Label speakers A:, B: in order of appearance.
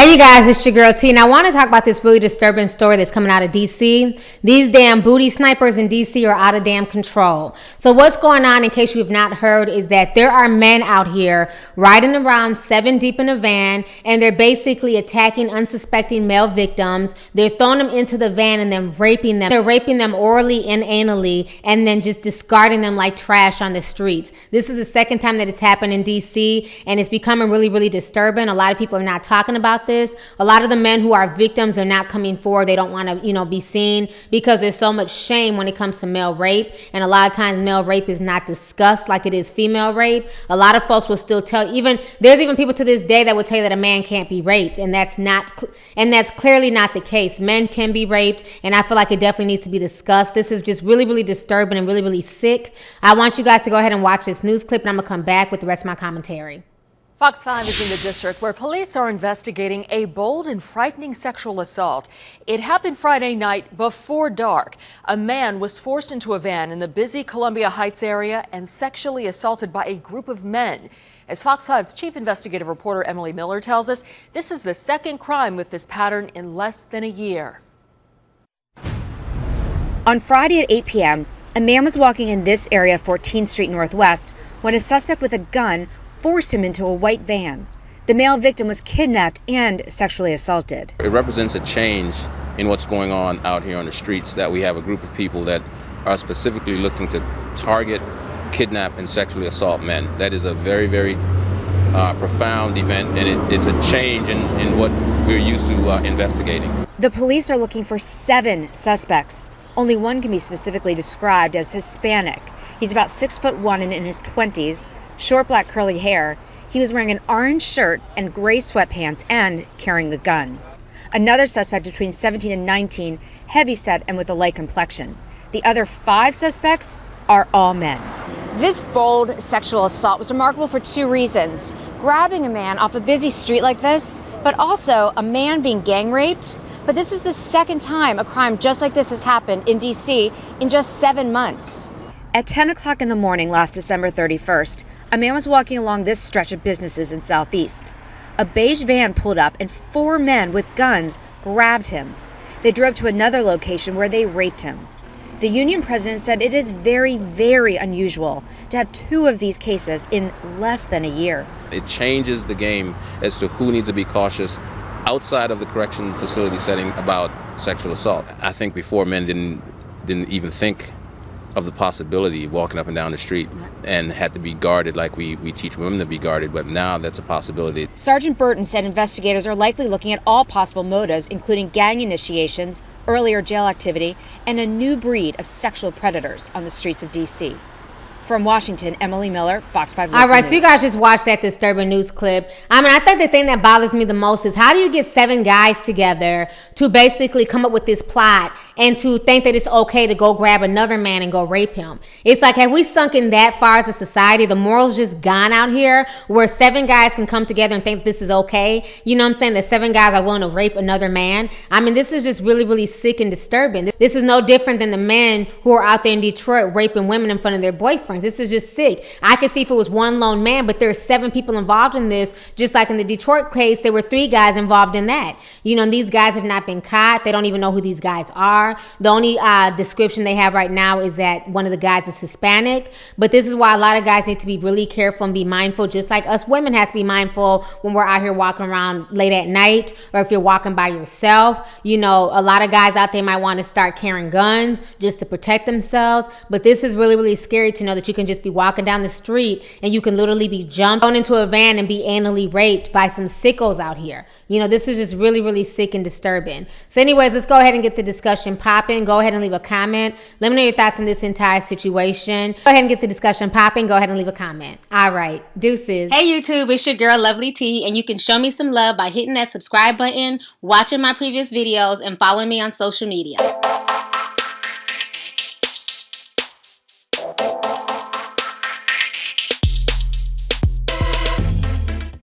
A: Hey you guys, it's your girl T, and I want to talk about this really disturbing story that's coming out of DC. These damn booty snipers in DC are out of damn control. So what's going on, in case you have not heard, is that there are men out here riding around 7 deep in a van, and they're basically attacking unsuspecting male victims. They're throwing them into the van and then raping them. They're raping them orally and anally, and then just discarding them like trash on the streets. This is the second time that it's happened in DC, and it's becoming really, really disturbing. A lot of people are not talking about this. A lot of the men who are victims are not coming forward. They don't want to, be seen because there's so much shame when it comes to male rape. And a lot of times male rape is not discussed like it is female rape. A lot of folks will still tell, there's even people to this day that will tell you that a man can't be raped. And that's clearly not the case. Men can be raped. And I feel like it definitely needs to be discussed. This is just really, really disturbing and really, really sick. I want you guys to go ahead and watch this news clip, and I'm going to come back with the rest of my commentary.
B: Fox 5 is in the district where police are investigating a bold and frightening sexual assault. It happened Friday night before dark. A man was forced into a van in the busy Columbia Heights area and sexually assaulted by a group of men. As Fox 5's chief investigative reporter Emily Miller tells us, this is the second crime with this pattern in less than a year.
C: On Friday at 8 p.m., a man was walking in this area of 14th Street Northwest when a suspect with a gun forced him into a white van. The male victim was kidnapped and sexually assaulted.
D: It represents a change in what's going on out here on the streets, that we have a group of people that are specifically looking to target, kidnap, and sexually assault men. That is a very, very profound event, and it's a change in what we're used to investigating.
C: The police are looking for 7 suspects. Only one can be specifically described as Hispanic. He's about 6'1" and in his 20s. Short black curly hair. He was wearing an orange shirt and gray sweatpants and carrying a gun. Another suspect between 17 and 19, heavyset and with a light complexion. The other 5 suspects are all men. This bold sexual assault was remarkable for 2 reasons. Grabbing a man off a busy street like this, but also a man being gang raped. But this is the second time a crime just like this has happened in DC in just 7 months. At 10 o'clock in the morning last December 31st, a man was walking along this stretch of businesses in Southeast. A beige van pulled up and 4 men with guns grabbed him. They drove to another location where they raped him. The union president said it is very, very unusual to have 2 of these cases in less than a year.
D: It changes the game as to who needs to be cautious outside of the correction facility setting about sexual assault. I think before, men didn't even think of the possibility of walking up and down the street and had to be guarded like we teach women to be guarded, but now that's a possibility.
C: Sergeant Burton said investigators are likely looking at all possible motives, including gang initiations, earlier jail activity, and a new breed of sexual predators on the streets of D.C. From Washington, Emily Miller, Fox 5 Local
A: All right,
C: News.
A: so you guys just watched that disturbing news clip. I think the thing that bothers me the most is, how do you get 7 guys together to basically come up with this plot and to think that it's okay to go grab another man and go rape him? It's like, have we sunk in that far as a society? The morals just gone out here where 7 guys can come together and think this is okay. You know what I'm saying? That 7 guys are willing to rape another man. This is just really, really sick and disturbing. This is no different than the men who are out there in Detroit raping women in front of their boyfriends. This is just sick. I could see if it was one lone man, but there's 7 people involved in this. Just like in the Detroit case, there were 3 guys involved in that. These guys have not been caught. They don't even know who these guys are. The only description they have right now is that one of the guys is Hispanic. But this is why a lot of guys need to be really careful and be mindful, just like us women have to be mindful when we're out here walking around late at night, or if you're walking by yourself. A lot of guys out there might want to start carrying guns just to protect themselves. But this is really, really scary to know that you can just be walking down the street and you can literally be jumped into a van and be anally raped by some sickos out here. This is just really, really sick and disturbing. So anyways, let's go ahead and get the discussion popping. Go ahead and leave a comment. Let me know your thoughts on this entire situation. Go ahead and get the discussion popping. Go ahead and leave a comment. All right, deuces. Hey YouTube, it's your girl Lovely T, and you can show me some love by hitting that subscribe button, watching my previous videos, and following me on social media.